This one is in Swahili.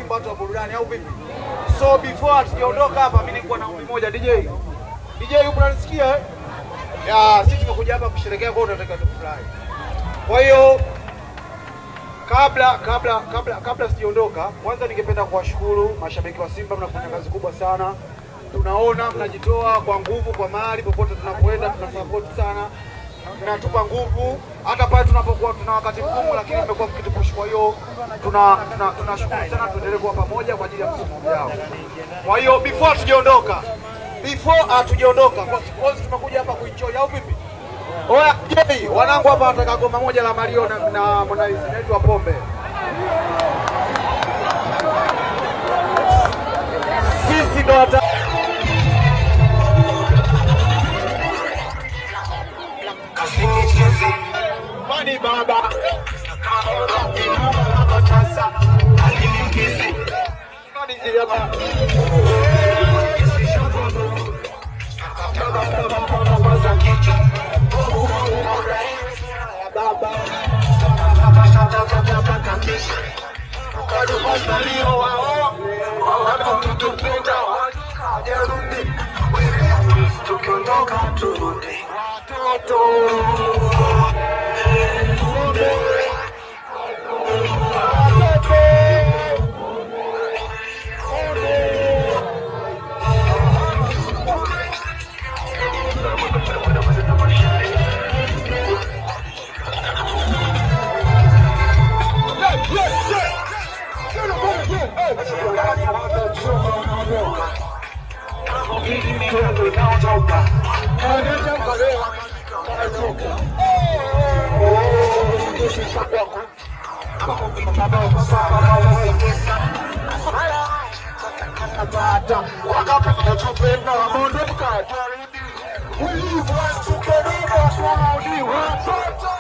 Simba watu wa burudani au vipi? So before tujaondoka hapa mimi nilikuwa na ombi moja DJ. DJ yupo unanisikia eh? Ya, sisi tumekuja hapa kusherehekea kwa tunataka tufurahi. Kwa hiyo kabla sijaondoka, kwanza ningependa kuwashukuru mashabiki wa Simba, mnafanya kazi kubwa sana. Tunaona mnajitoa kwa nguvu, kwa mali, popote tunapoenda tunasupport sana. Mnatupa nguvu hata pale tunapokuwa tuna wakati mgumu, lakini mmekuwa mkitupush. Kwa hiyo tunashukuru sana, tuendelee kuwa pamoja kwa ajili ya msimu ujao. Kwa hiyo before hatujaondoka, kwa sababu tumekuja hapa kuenjoy au vipi? Oya Jay, wanangu hapa wanataka goma moja la Mario na Monaiza inaitwa Pombe. Sisi ndo Mani baba we